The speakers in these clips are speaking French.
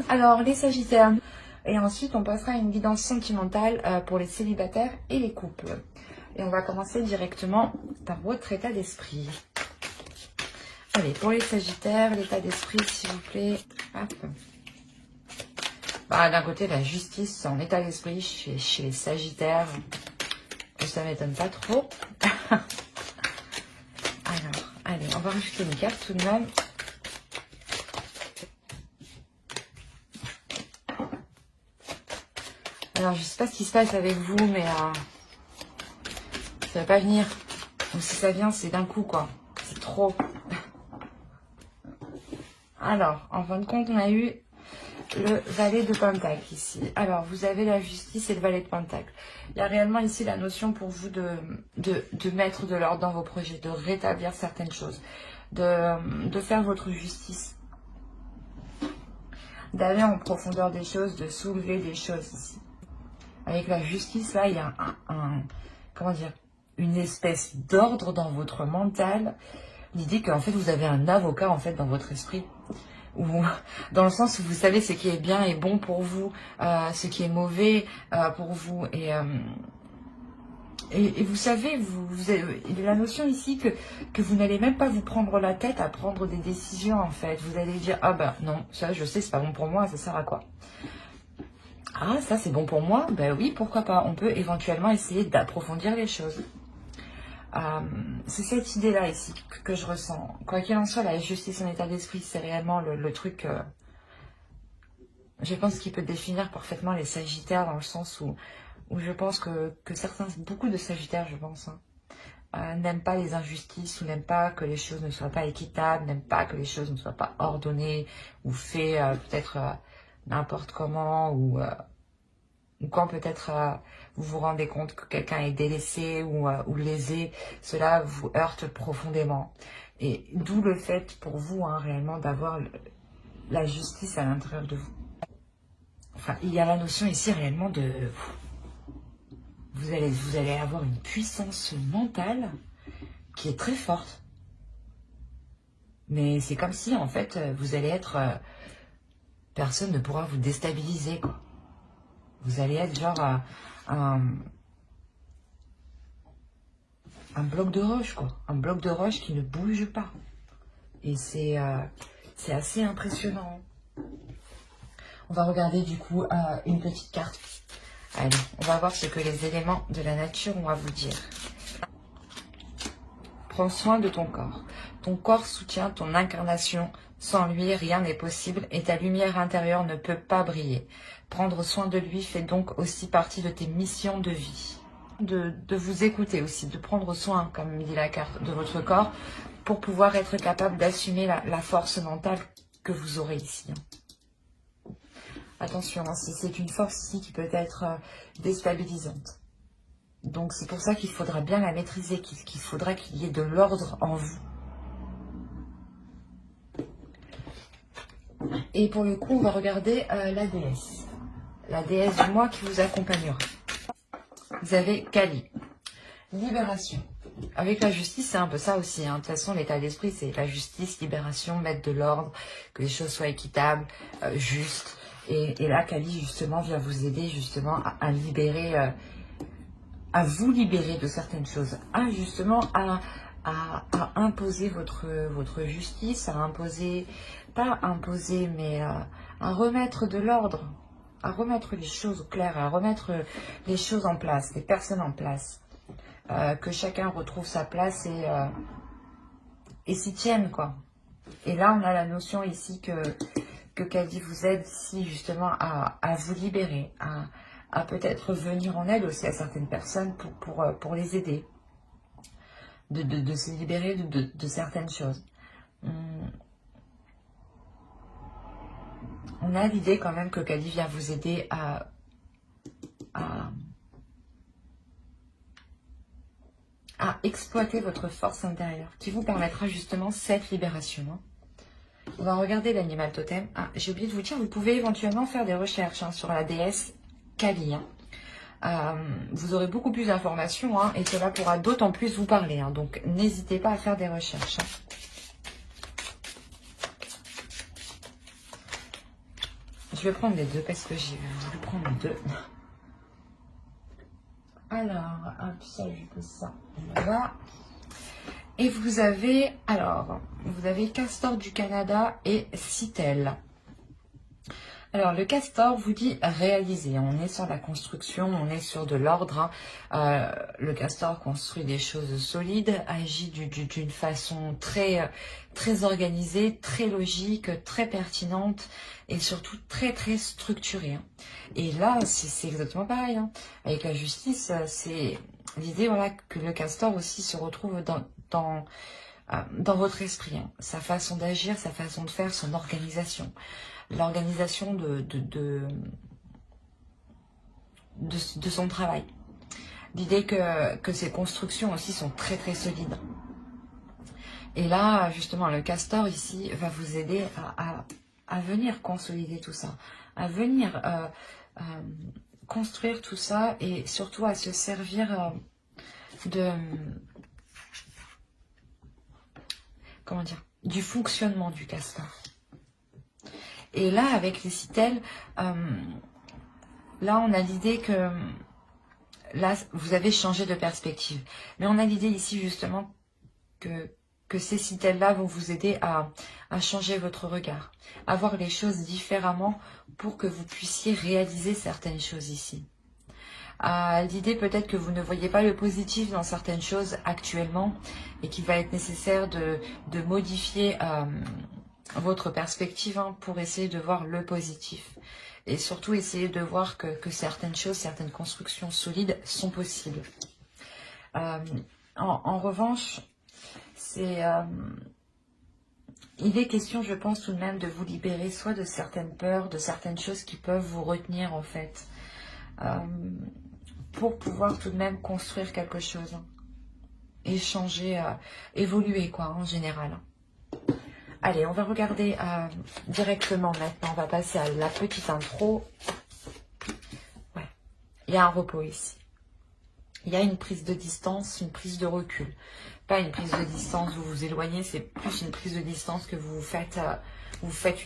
Alors, les Sagittaires. Et ensuite, on passera à une guidance sentimentale pour les célibataires et les couples. Et on va commencer directement par votre état d'esprit. Allez, pour les Sagittaires, l'état d'esprit, s'il vous plaît. Hop. Bah, d'un côté, la justice en état d'esprit chez les Sagittaires. Ça m'étonne pas trop. Alors, allez, on va rajouter une carte tout de même. Alors, je sais pas ce qui se passe avec vous, mais ça va pas venir. Donc, si ça vient, c'est d'un coup, quoi. C'est trop. Alors, en fin de compte, on a eu le valet de Pentacle ici. Alors, vous avez la justice et le valet de Pentacle. Il y a réellement ici la notion pour vous de mettre de l'ordre dans vos projets, de rétablir certaines choses, de faire votre justice, d'aller en profondeur des choses, de soulever des choses ici. Avec la justice, là, il y a comment dire, une espèce d'ordre dans votre mental. L'idée qu'en fait, vous avez un avocat, en fait, dans votre esprit. Ou dans le sens où vous savez ce qui est bien et bon pour vous, ce qui est mauvais pour vous. Et vous savez, il y a la notion ici que vous n'allez même pas vous prendre la tête à prendre des décisions, en fait. Vous allez dire, ah ben non, ça je sais, c'est pas bon pour moi, ça sert à quoi? Ah, ça c'est bon pour moi? Ben oui, pourquoi pas? On peut éventuellement essayer d'approfondir les choses. C'est cette idée-là ici que je ressens. Quoi qu'il en soit, la justice en état d'esprit, c'est réellement le truc, je pense, qui peut définir parfaitement les Sagittaires, dans le sens où je pense que beaucoup de Sagittaires, je pense, n'aiment pas les injustices, ou n'aiment pas que les choses ne soient pas équitables, n'aiment pas que les choses ne soient pas ordonnées, ou faites peut-être n'importe comment, ou quand peut-être vous vous rendez compte que quelqu'un est délaissé ou lésé, cela vous heurte profondément. Et d'où le fait pour vous, réellement, d'avoir la justice à l'intérieur de vous. Enfin, il y a la notion ici réellement de... Vous allez avoir une puissance mentale qui est très forte. Mais c'est comme si, en fait, vous allez être... personne ne pourra vous déstabiliser, quoi. Vous allez être genre un bloc de roche, quoi. Un bloc de roche qui ne bouge pas. Et c'est assez impressionnant. On va regarder du coup une petite carte. Allez, on va voir ce que les éléments de la nature ont à vous dire. Prends soin de ton corps. Ton corps soutient ton incarnation. Sans lui, rien n'est possible et ta lumière intérieure ne peut pas briller. Prendre soin de lui fait donc aussi partie de tes missions de vie. De vous écouter aussi, de prendre soin, comme dit la carte, de votre corps pour pouvoir être capable d'assumer la force mentale que vous aurez ici. Attention, c'est une force ici qui peut être déstabilisante. Donc c'est pour ça qu'il faudra bien la maîtriser, qu'il faudra qu'il y ait de l'ordre en vous. Et pour le coup, on va regarder la déesse. La déesse du mois qui vous accompagnera. Vous avez Kali. Libération. Avec la justice, c'est un peu ça aussi. De toute façon, l'état d'esprit, c'est la justice, libération, mettre de l'ordre, que les choses soient équitables, justes. Et là, Kali, justement, vient vous aider justement à libérer, à vous libérer de certaines choses. Justement, à imposer votre justice, à imposer, pas imposer, mais à remettre de l'ordre, à remettre les choses au clair, à remettre les choses en place, les personnes en place. Que chacun retrouve sa place et s'y tienne, quoi. Et là, on a la notion ici que Kali vous aide ici justement à vous libérer, à peut-être venir en aide aussi à certaines personnes pour les aider, de se libérer de certaines choses. On a l'idée quand même que Kali vient vous aider à exploiter votre force intérieure, qui vous permettra justement cette libération. On va regarder l'animal totem. J'ai oublié de vous dire, vous pouvez éventuellement faire des recherches sur la déesse Kali. Vous aurez beaucoup plus d'informations et cela pourra d'autant plus vous parler. Donc, n'hésitez pas à faire des recherches. Je vais prendre les deux parce que j'ai voulu prendre les deux. Alors, hop, ça, je pose ça. Voilà. Et vous avez, alors, vous avez Castor du Canada et Citel. Alors, le castor vous dit réaliser. On est sur la construction, on est sur de l'ordre. Le castor construit des choses solides, agit d'une façon très, très organisée, très logique, très pertinente et surtout très, très structurée. Hein. Et là, c'est exactement pareil. Hein. Avec la justice, c'est l'idée voilà, que le castor aussi se retrouve dans votre esprit. Hein. Sa façon d'agir, sa façon de faire, son organisation. L'organisation de son travail. L'idée que ces constructions aussi sont très très solides. Et là, justement, le castor ici va vous aider à venir consolider tout ça, à venir construire tout ça et surtout à se servir comment dire, du fonctionnement du castor. Et là, avec les citelles, là, on a l'idée que là, vous avez changé de perspective. Mais on a l'idée ici, justement, que ces citelles-là vont vous aider à changer votre regard, à voir les choses différemment pour que vous puissiez réaliser certaines choses ici. L'idée peut-être que vous ne voyez pas le positif dans certaines choses actuellement et qu'il va être nécessaire de modifier votre perspective hein, pour essayer de voir le positif. Et surtout essayer de voir que certaines choses, certaines constructions solides sont possibles. En revanche, il est question, je pense tout de même, de vous libérer soit de certaines peurs, de certaines choses qui peuvent vous retenir en fait, pour pouvoir tout de même construire quelque chose, hein, échanger, évoluer quoi en général. Allez, on va regarder directement maintenant, on va passer à la petite intro. Ouais, il y a un repos ici. Il y a une prise de distance, une prise de recul. Pas une prise de distance, vous vous éloignez, c'est plus une prise de distance que vous faites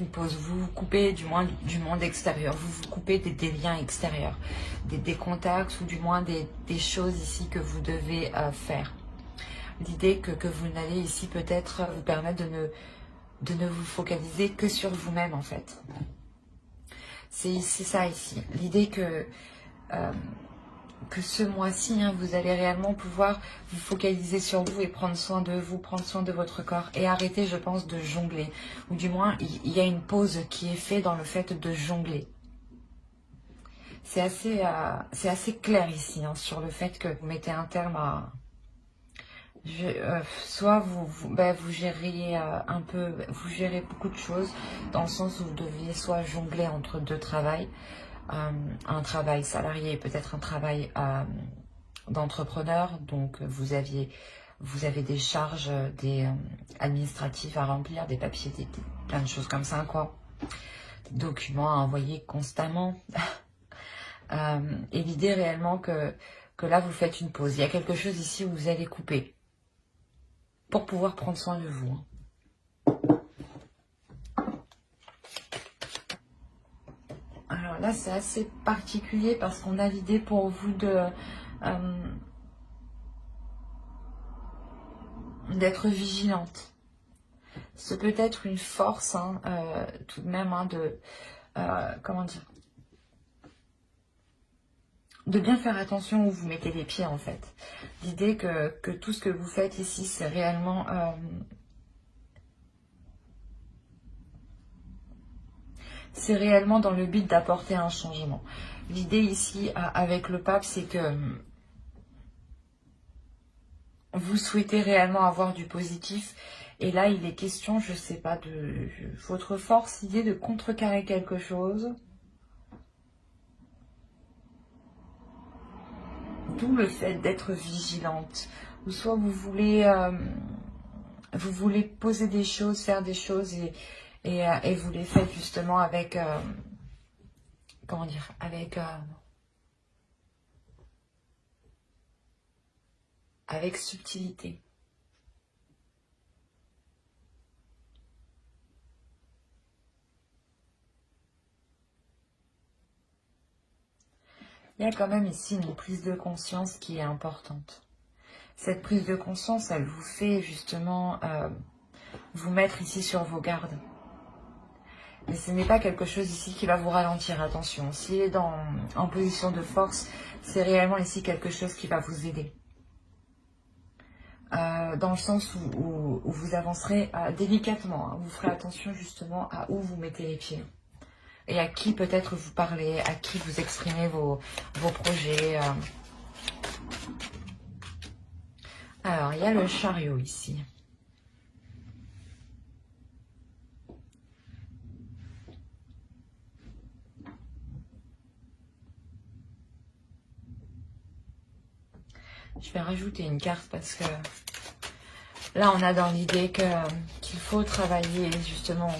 une pause. Vous vous coupez du monde extérieur, vous vous coupez des liens extérieurs, des contacts ou du moins des choses ici que vous devez faire. L'idée que vous n'allez ici peut-être vous permettre de ne vous focaliser que sur vous-même en fait. C'est ça ici. L'idée que ce mois-ci, hein, vous allez réellement pouvoir vous focaliser sur vous et prendre soin de vous, prendre soin de votre corps et arrêter, je pense, de jongler. Ou du moins, il y a une pause qui est faite dans le fait de jongler. C'est assez clair ici, hein, sur le fait que vous mettez un terme à... soit vous gériez vous gérez beaucoup de choses dans le sens où vous deviez soit jongler entre deux travails, un travail salarié et peut-être un travail d'entrepreneur, donc vous avez des charges administratives à remplir, des papiers, plein de choses comme ça quoi, des documents à envoyer constamment. Et l'idée réellement que là vous faites une pause, il y a quelque chose ici où vous allez couper pour pouvoir prendre soin de vous. Alors là, c'est assez particulier parce qu'on a l'idée pour vous d'être vigilante. C'est peut-être une force, hein, tout de même, hein, comment dire, de bien faire attention où vous mettez les pieds en fait. L'idée que tout ce que vous faites ici, c'est réellement... c'est réellement dans le but d'apporter un changement. L'idée ici, avec le pape, c'est que vous souhaitez réellement avoir du positif. Et là, il est question, je sais pas, de votre force, idée de contrecarrer quelque chose. D'où le fait d'être vigilante. Ou soit vous voulez poser des choses, faire des choses et vous les faites justement avec, comment dire, avec subtilité. Il y a quand même ici une prise de conscience qui est importante. Cette prise de conscience, elle vous fait justement vous mettre ici sur vos gardes. Mais ce n'est pas quelque chose ici qui va vous ralentir, attention. S'il est en position de force, c'est réellement ici quelque chose qui va vous aider. Dans le sens où vous avancerez délicatement. Hein. Vous ferez attention justement à où vous mettez les pieds. Et à qui peut-être vous parlez, à qui vous exprimez vos projets. Alors, il y a le chariot ici. Je vais rajouter une carte parce que là, on a dans l'idée qu'il faut travailler justement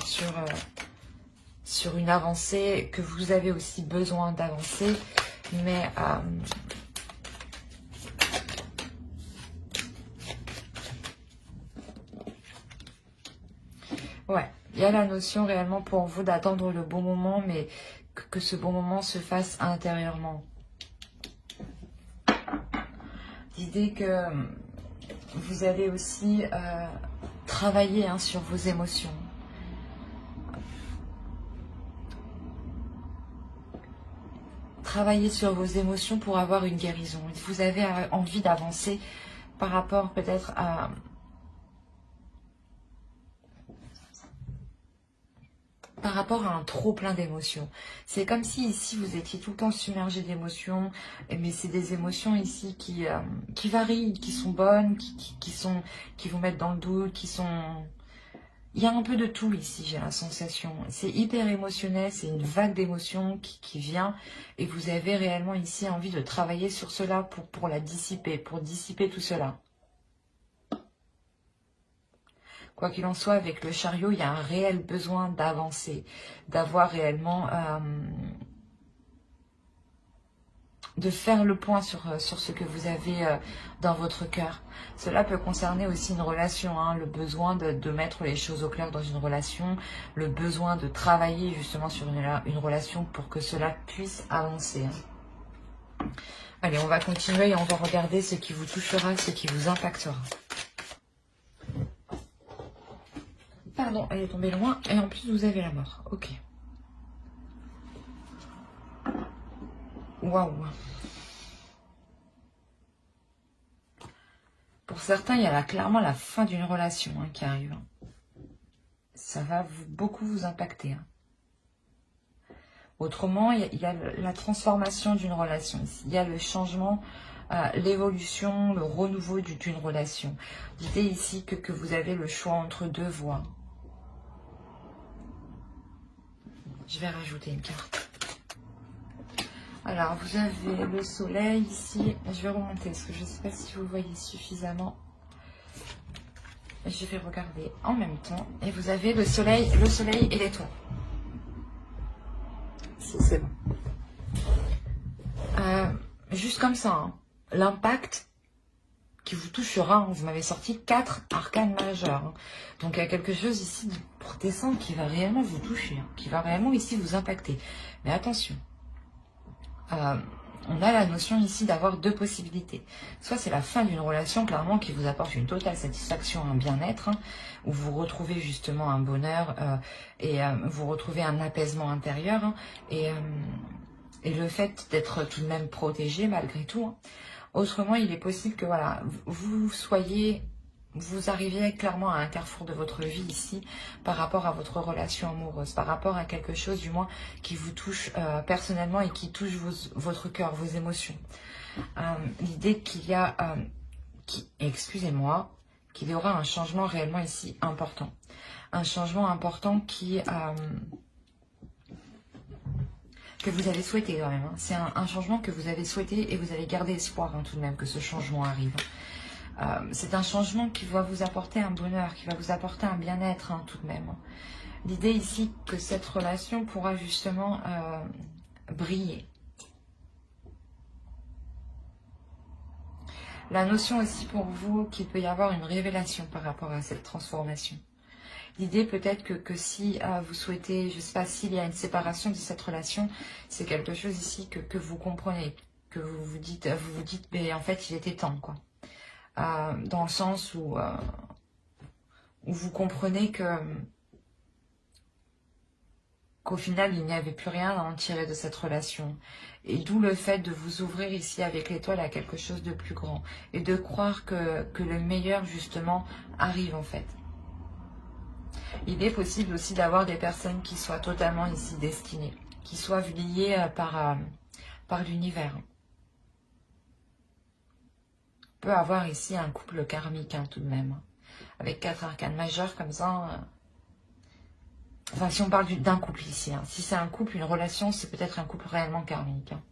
sur une avancée, que vous avez aussi besoin d'avancer, mais ouais, il y a la notion réellement pour vous d'attendre le bon moment, mais que ce bon moment se fasse intérieurement. L'idée que vous allez aussi travailler sur vos émotions. Travailler sur vos émotions pour avoir une guérison. Vous avez envie d'avancer par rapport peut-être à... Par rapport à un trop plein d'émotions. C'est comme si ici vous étiez tout le temps submergé d'émotions, mais c'est des émotions ici qui varient, qui sont bonnes, qui vous mettent dans le doute, qui sont... Il y a un peu de tout ici, j'ai la sensation. C'est hyper émotionnel, c'est une vague d'émotions qui vient et vous avez réellement ici envie de travailler sur cela pour la dissiper, pour dissiper tout cela. Quoi qu'il en soit, avec le chariot, il y a un réel besoin d'avancer, d'avoir réellement... de faire le point sur ce que vous avez dans votre cœur. Cela peut concerner aussi une relation, hein, le besoin de mettre les choses au clair dans une relation, le besoin de travailler justement sur une relation pour que cela puisse avancer. Hein. Allez, on va continuer et on va regarder ce qui vous touchera, ce qui vous impactera. Pardon, elle est tombée loin et en plus vous avez la mort. Ok. Waouh. Pour certains, il y a clairement la fin d'une relation qui arrive. Ça va beaucoup vous impacter. Hein. Autrement, il y a la transformation d'une relation. Il y a le changement, l'évolution, le renouveau d'une relation. L'idée ici que vous avez le choix entre deux voies. Je vais rajouter une carte. Alors, vous avez le soleil ici. Je vais remonter parce que je ne sais pas si vous voyez suffisamment. Je vais regarder en même temps. Et vous avez le soleil et l'étoile. C'est bon. Juste comme ça, hein. L'impact qui vous touchera, hein. Vous m'avez sorti 4 arcanes majeures. Hein. Donc, il y a quelque chose ici pour descendre qui va réellement vous toucher, hein, qui va réellement ici vous impacter. Mais attention. On a la notion ici d'avoir deux possibilités. Soit c'est la fin d'une relation, clairement, qui vous apporte une totale satisfaction, un bien-être, hein, où vous retrouvez justement un bonheur et vous retrouvez un apaisement intérieur hein, et le fait d'être tout de même protégé malgré tout. Hein. Autrement, il est possible que voilà, vous arriviez clairement à un carrefour de votre vie ici par rapport à votre relation amoureuse, par rapport à quelque chose du moins qui vous touche personnellement et qui touche votre cœur, vos émotions. L'idée qu'il y a, excusez-moi, qu'il y aura un changement réellement ici important. Un changement important que vous avez souhaité quand même. Hein. C'est un changement que vous avez souhaité et vous avez gardé espoir hein, tout de même que ce changement arrive. C'est un changement qui va vous apporter un bonheur, qui va vous apporter un bien-être hein, tout de même. L'idée ici que cette relation pourra justement briller. La notion aussi pour vous qu'il peut y avoir une révélation par rapport à cette transformation. L'idée peut-être que si vous souhaitez, je ne sais pas, s'il y a une séparation de cette relation, c'est quelque chose ici que vous comprenez. que vous vous dites, mais en fait, il était temps, quoi. Dans le sens où vous comprenez qu'au final, il n'y avait plus rien à en tirer de cette relation. Et d'où le fait de vous ouvrir ici avec l'étoile à quelque chose de plus grand. Et de croire que le meilleur, justement, arrive, en fait. Il est possible aussi d'avoir des personnes qui soient totalement ici destinées, qui soient liées par l'univers. On peut avoir ici un couple karmique, hein, tout de même. Avec 4 arcanes majeures comme ça. Enfin, si on parle d'un couple ici. Hein. Si c'est un couple, une relation, c'est peut-être un couple réellement karmique. Hein.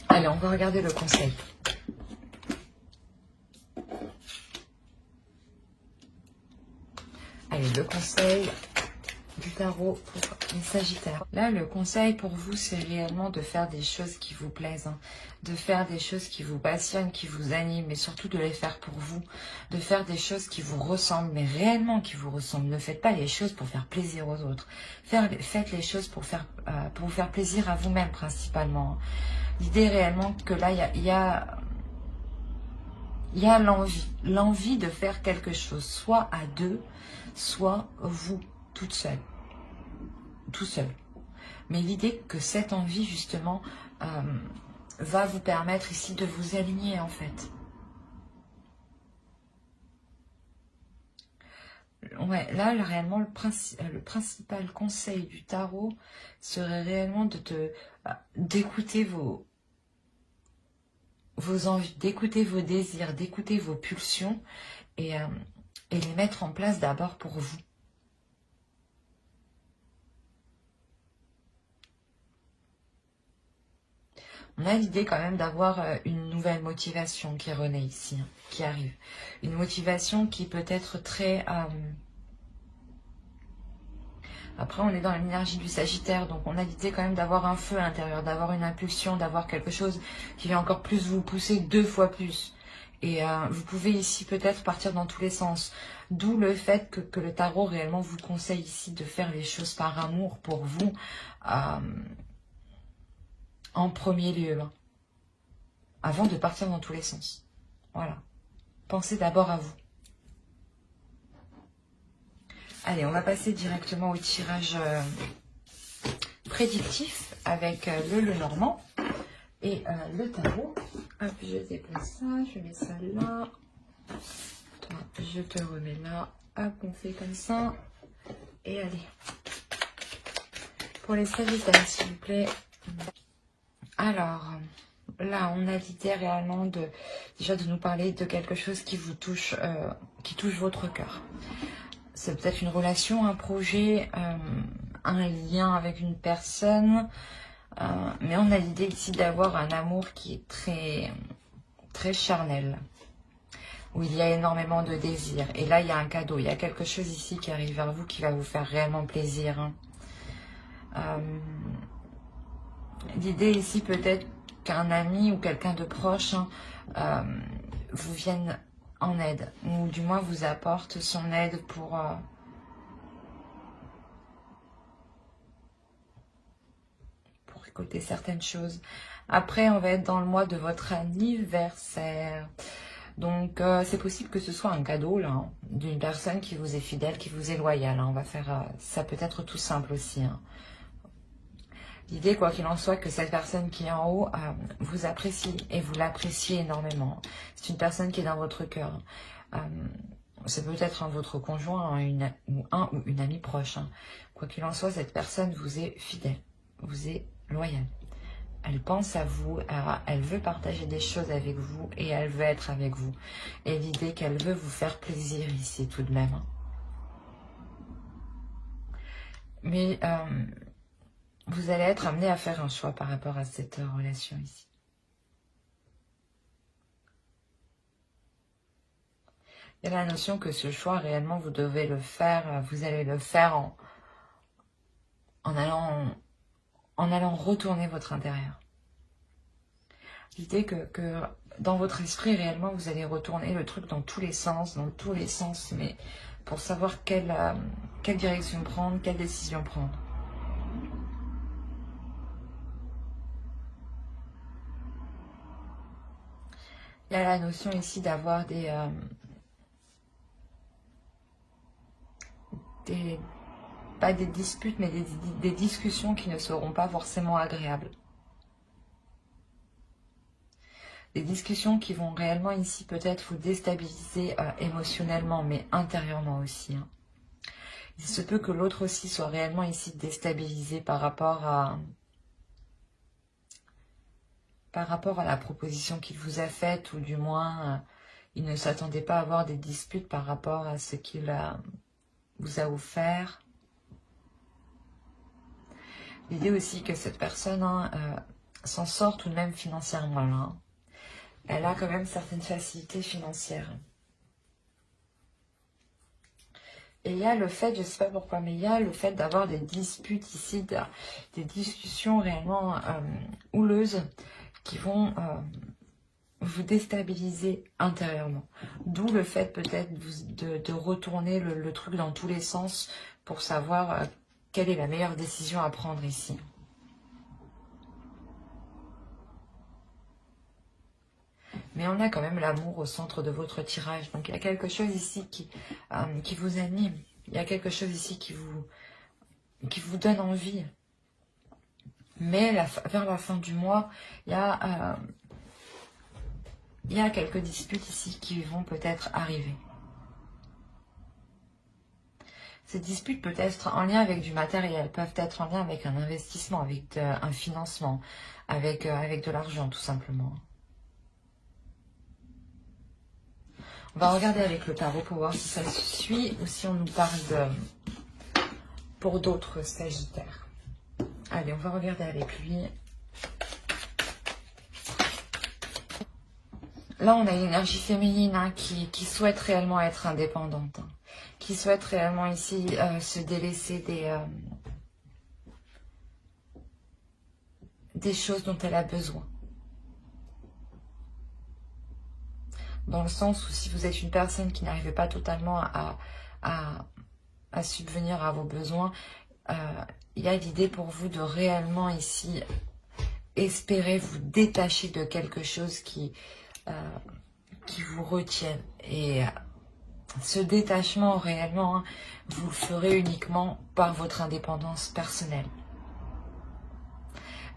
Allez, on va regarder le conseil. Allez, le conseil du tarot pour les Sagittaires. Là, le conseil pour vous, c'est réellement de faire des choses qui vous plaisent, hein. De faire des choses qui vous passionnent, qui vous animent, mais surtout de les faire pour vous, de faire des choses qui vous ressemblent, mais réellement qui vous ressemblent. Ne faites pas les choses pour faire plaisir aux autres. Faites les choses pour vous faire plaisir à vous-même principalement. L'idée réellement que là, il y a l'envie de faire quelque chose, soit à deux, soit vous, toute seule. Tout seul. Mais l'idée que cette envie, justement, va vous permettre ici de vous aligner, en fait. Ouais, là, réellement, le principal conseil du tarot serait réellement d'écouter vos envies, d'écouter vos désirs, d'écouter vos pulsions et les mettre en place d'abord pour vous. On a l'idée quand même d'avoir une nouvelle motivation qui renaît ici, hein, qui arrive. Une motivation qui peut être très... Après, on est dans l'énergie du Sagittaire, donc on a l'idée quand même d'avoir un feu à l'intérieur, d'avoir une impulsion, d'avoir quelque chose qui va encore plus vous pousser 2 fois plus. Et vous pouvez ici peut-être partir dans tous les sens. D'où le fait que le tarot réellement vous conseille ici de faire les choses par amour pour vous en premier lieu. Hein, avant de partir dans tous les sens. Voilà. Pensez d'abord à vous. Allez, on va passer directement au tirage prédictif avec le Lenormand et le tarot. Hop, je dépose ça, je mets ça là. Toi, je te remets là. Hop, on fait comme ça. Et allez. Pour les Sagittaires, s'il vous plaît. Alors, là, on a l'idée réellement déjà de nous parler de quelque chose qui vous touche, qui touche votre cœur. C'est peut-être une relation, un projet, un lien avec une personne. Mais on a l'idée ici d'avoir un amour qui est très, très charnel. Où il y a énormément de désirs. Et là, il y a un cadeau. Il y a quelque chose ici qui arrive vers vous qui va vous faire réellement plaisir. Hein. L'idée ici peut-être qu'un ami ou quelqu'un de proche vous vienne en aide. Ou du moins vous apporte son aide pour récolter certaines choses. Après, on va être dans le mois de votre anniversaire. Donc, c'est possible que ce soit un cadeau là, hein, d'une personne qui vous est fidèle, qui vous est loyale. Hein. On va faire ça peut être tout simple aussi. Hein. L'idée, quoi qu'il en soit, que cette personne qui est en haut vous apprécie et vous l'appréciez énormément. C'est une personne qui est dans votre cœur. C'est peut-être votre conjoint, ou une amie proche. Hein. Quoi qu'il en soit, cette personne vous est fidèle, vous est loyale. Elle pense à vous, elle veut partager des choses avec vous et elle veut être avec vous. Et l'idée qu'elle veut vous faire plaisir ici tout de même. Hein. Mais vous allez être amené à faire un choix par rapport à cette relation ici. Il y a la notion que ce choix, réellement, vous devez le faire, vous allez le faire en allant retourner votre intérieur. L'idée que dans votre esprit, réellement, vous allez retourner le truc dans tous les sens, mais pour savoir quelle direction prendre, quelle décision prendre. Il y a la notion ici d'avoir pas des disputes, mais des discussions qui ne seront pas forcément agréables. Des discussions qui vont réellement ici peut-être vous déstabiliser émotionnellement, mais intérieurement aussi. Hein. Il se peut que l'autre aussi soit réellement ici déstabilisé par rapport à la proposition qu'il vous a faite, ou du moins, il ne s'attendait pas à avoir des disputes par rapport à ce qu'il vous a offert. L'idée aussi que cette personne s'en sort tout de même financièrement. Là, hein. Elle a quand même certaines facilités financières. Et il y a le fait, je ne sais pas pourquoi, mais il y a le fait d'avoir des disputes ici, des discussions réellement houleuses qui vont vous déstabiliser intérieurement. D'où le fait peut-être de retourner le truc dans tous les sens pour savoir quelle est la meilleure décision à prendre ici. Mais on a quand même l'amour au centre de votre tirage. Donc il y a quelque chose ici qui vous anime. Il y a quelque chose ici qui vous donne envie. Mais vers la fin du mois, il y a quelques disputes ici qui vont peut-être arriver. Ces disputes peuvent être en lien avec du matériel, peuvent être en lien avec un investissement, avec un financement, avec de l'argent tout simplement. On va regarder avec le tarot pour voir si ça se suit ou si on nous parle pour d'autres sagittaires. Allez, on va regarder avec lui. Là, on a une énergie féminine hein, qui souhaite réellement être indépendante. Hein, qui souhaite réellement ici se délaisser des choses dont elle a besoin. Dans le sens où si vous êtes une personne qui n'arrive pas totalement à subvenir à vos besoins, il y a l'idée pour vous de réellement ici espérer vous détacher de quelque chose qui vous retienne. Et ce détachement réellement, hein, vous le ferez uniquement par votre indépendance personnelle.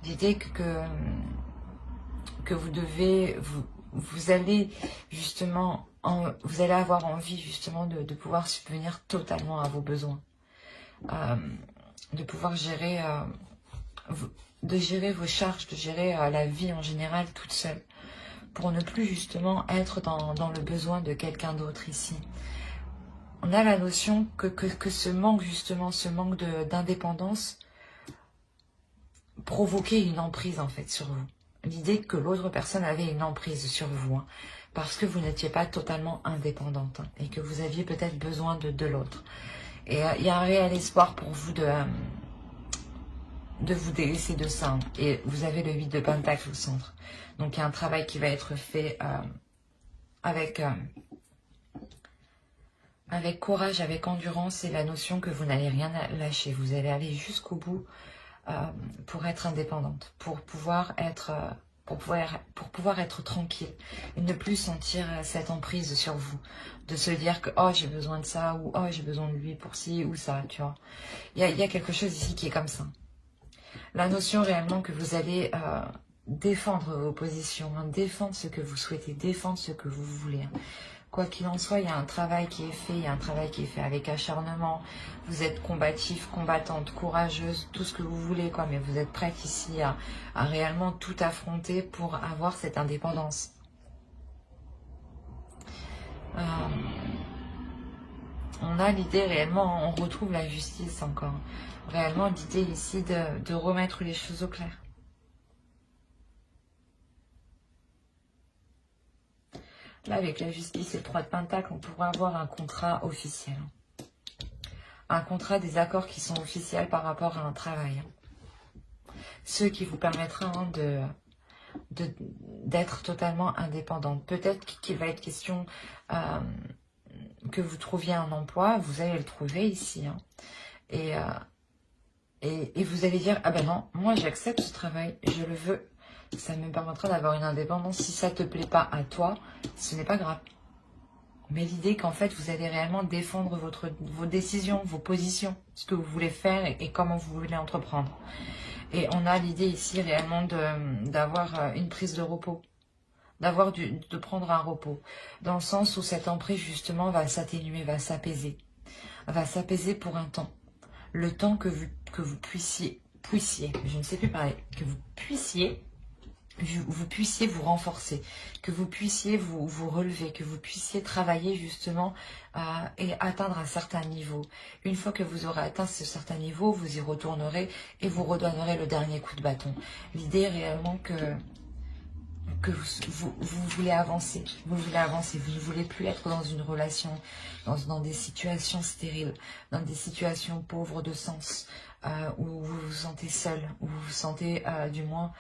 L'idée que vous devez... Vous allez justement, vous allez avoir envie justement de pouvoir subvenir totalement à vos besoins, de pouvoir gérer, vos charges, de gérer la vie en général toute seule, pour ne plus justement être dans le besoin de quelqu'un d'autre ici. On a la notion que ce manque justement, ce manque d'indépendance provoquait une emprise en fait sur vous. L'idée que l'autre personne avait une emprise sur vous, hein, parce que vous n'étiez pas totalement indépendante, hein, et que vous aviez peut-être besoin de l'autre. Et il y a un réel espoir pour vous de vous délaisser de ça. Hein, et vous avez le 8 de Pentacle au centre. Donc il y a un travail qui va être fait avec courage, avec endurance, et la notion que vous n'allez rien lâcher. Vous allez aller jusqu'au bout. Pour être indépendante, pour pouvoir être tranquille et ne plus sentir cette emprise sur vous, de se dire que oh j'ai besoin de ça ou oh j'ai besoin de lui pour ci ou ça, tu vois. Il y a quelque chose ici qui est comme ça. La notion réellement que vous allez défendre vos positions, hein, défendre ce que vous souhaitez, défendre ce que vous voulez. Hein. Quoi qu'il en soit, il y a un travail qui est fait, il y a un travail qui est fait avec acharnement. Vous êtes combatif, combattante, courageuse, tout ce que vous voulez, quoi. Mais vous êtes prête ici à réellement tout affronter pour avoir cette indépendance. On a l'idée réellement, on retrouve la justice encore. Réellement l'idée ici de remettre les choses au clair. Là, avec la justice et le 3 de Pentacle, on pourrait avoir un contrat officiel. Un contrat, des accords qui sont officiels par rapport à un travail. Ce qui vous permettra hein, d'être totalement indépendante. Peut-être qu'il va être question que vous trouviez un emploi, vous allez le trouver ici. Hein, et vous allez dire, ah ben non, moi j'accepte ce travail, je le veux Ça me permettra d'avoir une indépendance. Si ça ne te plaît pas à toi, ce n'est pas grave. Mais l'idée qu'en fait, vous allez réellement défendre vos décisions, vos positions, ce que vous voulez faire et comment vous voulez entreprendre. Et on a l'idée ici réellement d'avoir une prise de repos, de prendre un repos, dans le sens où cette emprise justement va s'atténuer, va s'apaiser pour un temps. Le temps que vous puissiez, je ne sais plus parler, que vous puissiez vous renforcer, que vous puissiez vous relever, que vous puissiez travailler justement et atteindre un certain niveau. Une fois que vous aurez atteint ce certain niveau, vous y retournerez et vous redonnerez le dernier coup de bâton. L'idée est réellement que vous voulez avancer, vous ne voulez plus être dans une relation, dans des situations stériles, dans des situations pauvres de sens, où vous vous sentez seul, où vous vous sentez du moins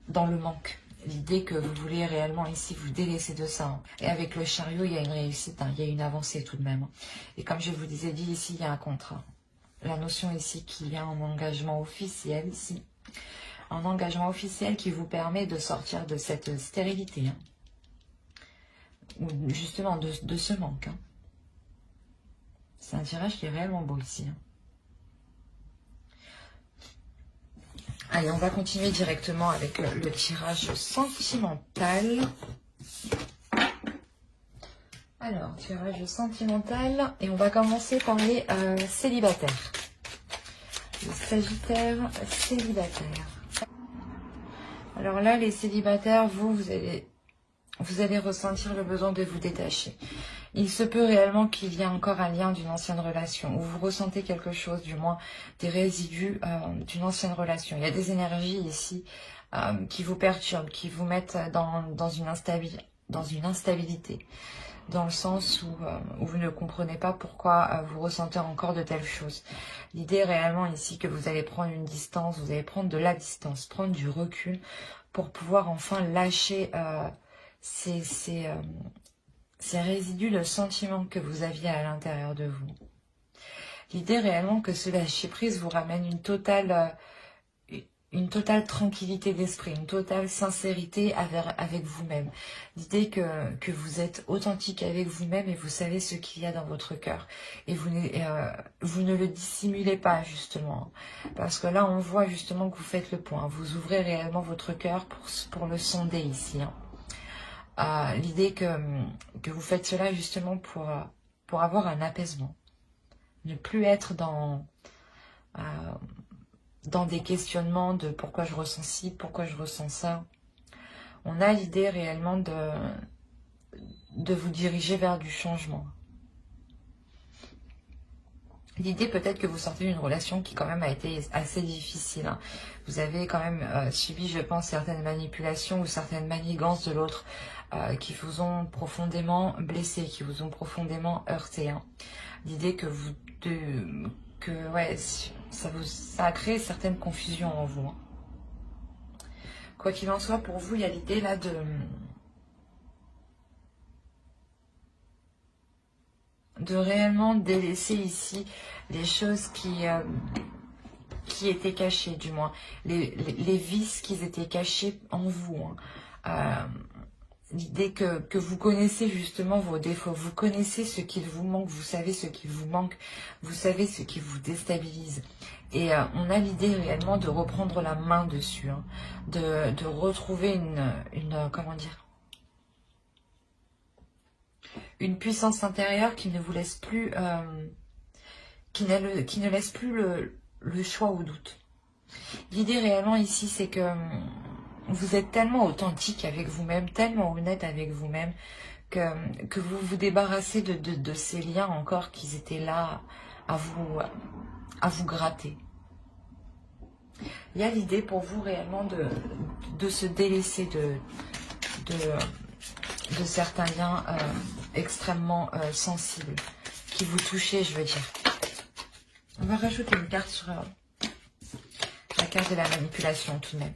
dans le manque. L'idée que vous voulez réellement ici vous délaisser de ça. Et avec le chariot, il y a une réussite, il y a une avancée tout de même. Et comme je vous disais dit, ici, il y a un contrat. La notion ici qu'il y a un engagement officiel ici. Un engagement officiel qui vous permet de sortir de cette stérilité. Ou justement de ce manque. C'est un tirage qui est réellement beau ici. Allez, on va continuer directement avec le tirage sentimental. Alors, tirage sentimental. Et on va commencer par les célibataires. Les Sagittaires célibataires. Alors là, les célibataires, vous allez ressentir le besoin de vous détacher. Il se peut réellement qu'il y ait encore un lien d'une ancienne relation, ou vous ressentez quelque chose, du moins des résidus d'une ancienne relation. Il y a des énergies ici qui vous perturbent, qui vous mettent dans une instabilité, dans le sens où vous ne comprenez pas pourquoi vous ressentez encore de telles choses. L'idée est réellement ici que vous allez prendre une distance, vous allez prendre de la distance, prendre du recul pour pouvoir enfin lâcher ces résidus de sentiments que vous aviez à l'intérieur de vous. L'idée réellement que ce lâcher-prise vous ramène une totale tranquillité d'esprit, une totale sincérité avec vous-même. L'idée que vous êtes authentique avec vous-même et vous savez ce qu'il y a dans votre cœur. Et vous ne le dissimulez pas justement. Parce que là, on voit justement que vous faites le point. Vous ouvrez réellement votre cœur pour le sonder ici. L'idée que vous faites cela justement pour avoir un apaisement. Ne plus être dans des questionnements de pourquoi je ressens ci, pourquoi je ressens ça. On a l'idée réellement de vous diriger vers du changement. L'idée peut-être que vous sortez d'une relation qui quand même a été assez difficile. Vous avez quand même subi, je pense, certaines manipulations ou certaines manigances de l'autre qui vous ont profondément blessé, qui vous ont profondément heurté. L'idée que ça a créé certaines confusions en vous. Quoi qu'il en soit, pour vous, il y a l'idée là de réellement délaisser ici les choses qui étaient cachées, du moins les vices qui étaient cachés en vous. L'idée que vous connaissez justement vos défauts, vous connaissez ce qu'il vous manque, vous savez ce qu'il vous manque, vous savez ce qui vous déstabilise. Et on a l'idée réellement de reprendre la main dessus, de retrouver comment dire, une puissance intérieure qui ne vous laisse plus, qui ne laisse plus le choix au doute. L'idée réellement ici, c'est que vous êtes tellement authentique avec vous-même, tellement honnête avec vous-même, que vous vous débarrassez de ces liens encore qui étaient là à vous gratter. Il y a l'idée pour vous réellement de se délaisser de certains liens extrêmement sensibles, qui vous touchaient, je veux dire. On va rajouter une carte sur la carte de la manipulation tout de même.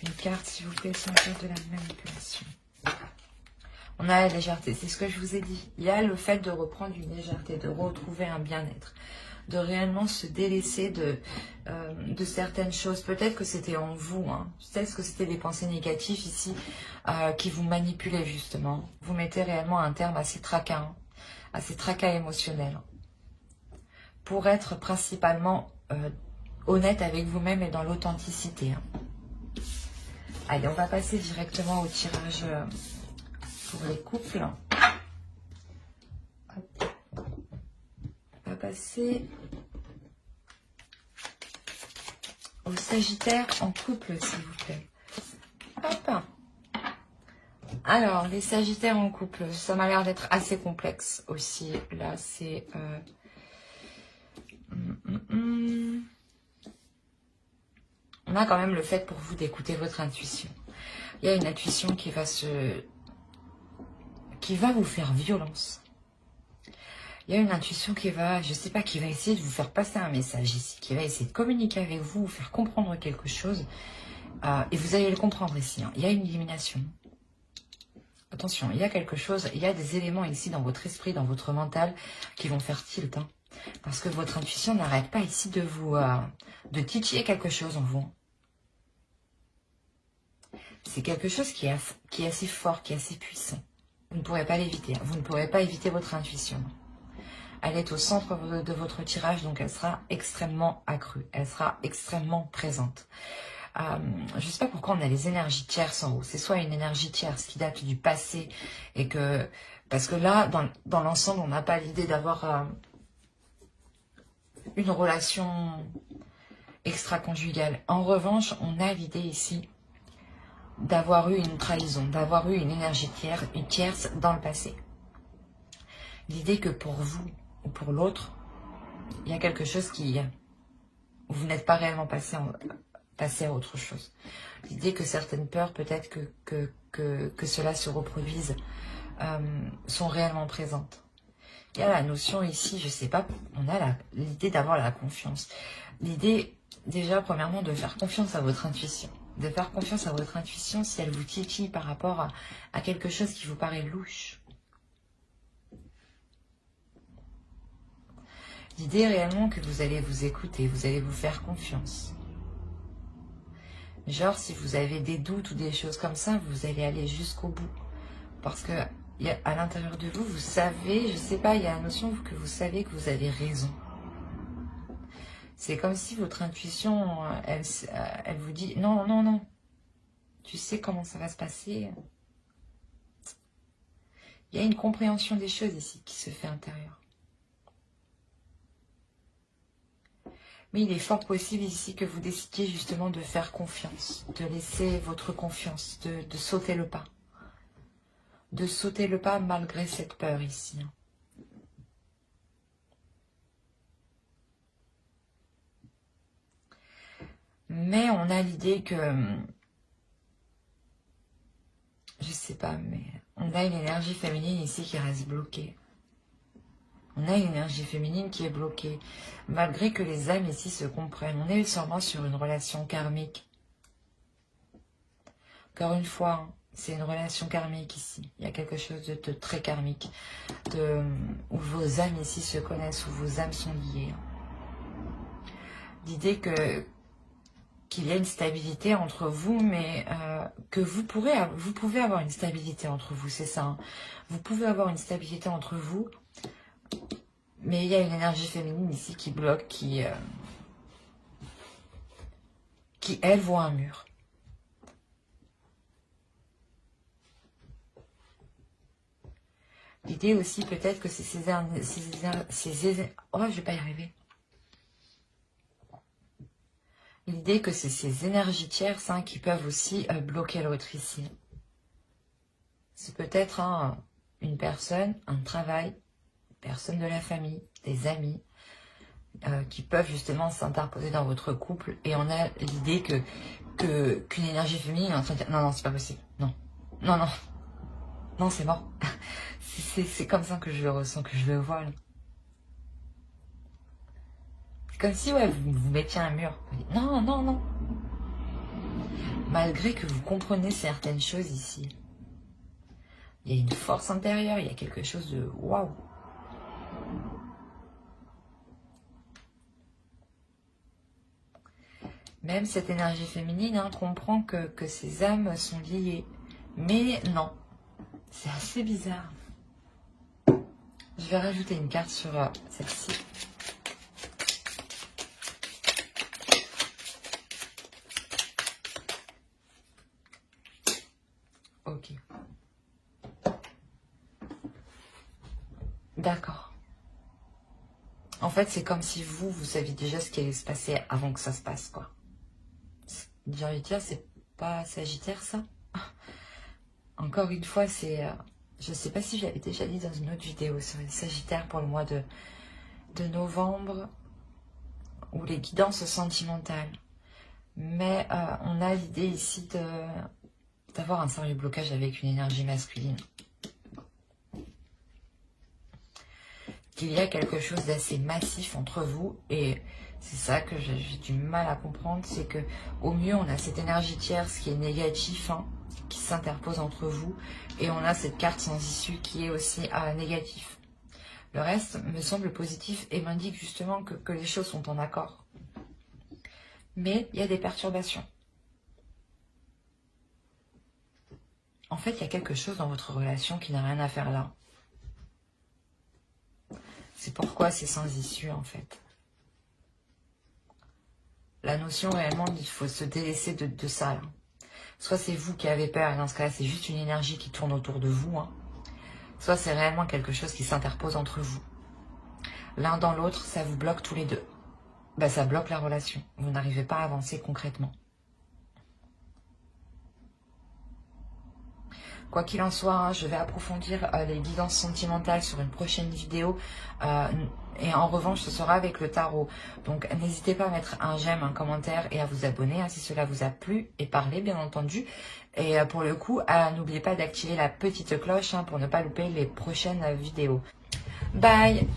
Une carte, s'il vous plaît, sur la carte de la manipulation. On a la légèreté, c'est ce que je vous ai dit. Il y a le fait de reprendre une légèreté, de retrouver un bien-être, de réellement se délaisser de certaines choses. Peut-être que c'était en vous, hein. Peut-être que c'était des pensées négatives ici qui vous manipulaient justement. Vous mettez réellement un terme à ces tracas, hein, à ces tracas émotionnels. Pour être principalement honnête avec vous-même et dans l'authenticité. Hein. Allez, on va passer directement au tirage pour les couples. Hop. On va passer au Sagittaire en couple, s'il vous plaît. Hop. Alors, les Sagittaires en couple, ça m'a l'air d'être assez complexe aussi. Là, c'est... On a quand même le fait pour vous d'écouter votre intuition. Il y a une intuition qui va vous faire violence. Il y a une intuition qui va, je sais pas, qui va essayer de vous faire passer un message ici, qui va essayer de communiquer avec vous, vous faire comprendre quelque chose. Et vous allez le comprendre ici. Hein. Il y a une illumination. Attention, il y a quelque chose, il y a des éléments ici dans votre esprit, dans votre mental, qui vont faire tilt. Hein, parce que votre intuition n'arrête pas ici de vous, de titiller quelque chose en vous. C'est quelque chose qui est assez fort, qui est assez puissant. Vous ne pourrez pas l'éviter. Hein. Vous ne pourrez pas éviter votre intuition. Elle est au centre de votre tirage, donc elle sera extrêmement accrue. Elle sera extrêmement présente. Je ne sais pas pourquoi on a les énergies tierces en haut. C'est soit une énergie tierce qui date du passé et que... Parce que là, dans l'ensemble, on n'a pas l'idée d'avoir une relation extra-conjugale. En revanche, on a l'idée ici d'avoir eu une trahison, d'avoir eu une énergie tierce dans le passé. L'idée que pour vous ou pour l'autre, il y a quelque chose qui... Vous n'êtes pas réellement passé à autre chose. L'idée que certaines peurs, peut-être que cela se reproduise, sont réellement présentes. Il y a la notion ici, je sais pas, on a l'idée d'avoir la confiance. L'idée, déjà, premièrement, de faire confiance à votre intuition. De faire confiance à votre intuition si elle vous titille par rapport à quelque chose qui vous paraît louche. L'idée réellement que vous allez vous écouter, vous allez vous faire confiance. Genre, si vous avez des doutes ou des choses comme ça, vous allez aller jusqu'au bout. Parce que à l'intérieur de vous, vous savez, je sais pas, il y a la notion que vous savez que vous avez raison. C'est comme si votre intuition, elle vous dit, non, non, non, tu sais comment ça va se passer. Il y a une compréhension des choses ici qui se fait intérieure. Mais il est fort possible ici que vous décidiez justement de faire confiance, de laisser votre confiance, de sauter le pas. De sauter le pas malgré cette peur ici. Mais on a l'idée que, je sais pas, mais on a une énergie féminine ici qui reste bloquée. On a une énergie féminine qui est bloquée. Malgré que les âmes ici se comprennent. On est sûrement sur une relation karmique. Encore une fois, c'est une relation karmique ici. Il y a quelque chose de très karmique. Où vos âmes ici se connaissent, où vos âmes sont liées. L'idée qu'il y a une stabilité entre vous, mais que vous pouvez avoir une stabilité entre vous, c'est ça. Hein. Vous pouvez avoir une stabilité entre vous, mais il y a une énergie féminine ici qui bloque, qui elle, voit un mur. L'idée aussi, peut-être que c'est oh, je vais pas y arriver. L'idée que c'est ces énergies tierces qui peuvent aussi bloquer l'autre ici. C'est peut-être une personne, un travail, personne de la famille, des amis, qui peuvent justement s'interposer dans votre couple. Et on a l'idée qu'une énergie féminine est en train de dire non, non, c'est pas possible. Non, non, non. Non, c'est mort. C'est comme ça que je le ressens, que je le vois. C'est comme si ouais, vous mettiez un mur. Non, non, non. Malgré que vous comprenez certaines choses ici. Il y a une force intérieure, il y a quelque chose de waouh. Même cette énergie féminine comprend que ces âmes sont liées. Mais non, c'est assez bizarre. Je vais rajouter une carte sur celle-ci. Ok. D'accord. En fait, c'est comme si vous saviez déjà ce qui allait se passer avant que ça se passe, quoi. J'ai envie de dire, c'est pas Sagittaire, ça? Encore une fois, c'est... je sais pas si je l'avais déjà dit dans une autre vidéo sur les Sagittaires pour le mois de novembre, ou les guidances sentimentales. Mais on a l'idée ici d'avoir un sérieux blocage avec une énergie masculine. Qu'il y a quelque chose d'assez massif entre vous, et c'est ça que j'ai du mal à comprendre, c'est que au mieux on a cette énergie tierce qui est négative, qui s'interpose entre vous, et on a cette carte sans issue qui est aussi négatif. Le reste me semble positif et m'indique justement que les choses sont en accord. Mais il y a des perturbations. En fait, il y a quelque chose dans votre relation qui n'a rien à faire là. C'est pourquoi c'est sans issue, en fait. La notion, réellement, il faut se délaisser de ça, là. Soit c'est vous qui avez peur, et dans ce cas-là, c'est juste une énergie qui tourne autour de vous. Soit c'est réellement quelque chose qui s'interpose entre vous. L'un dans l'autre, ça vous bloque tous les deux. Ben, ça bloque la relation. Vous n'arrivez pas à avancer concrètement. Quoi qu'il en soit, je vais approfondir les guidances sentimentales sur une prochaine vidéo. Et en revanche, ce sera avec le tarot. Donc, n'hésitez pas à mettre un j'aime, un commentaire et à vous abonner si cela vous a plu. Et parler, bien entendu. Et pour le coup, n'oubliez pas d'activer la petite cloche pour ne pas louper les prochaines vidéos. Bye!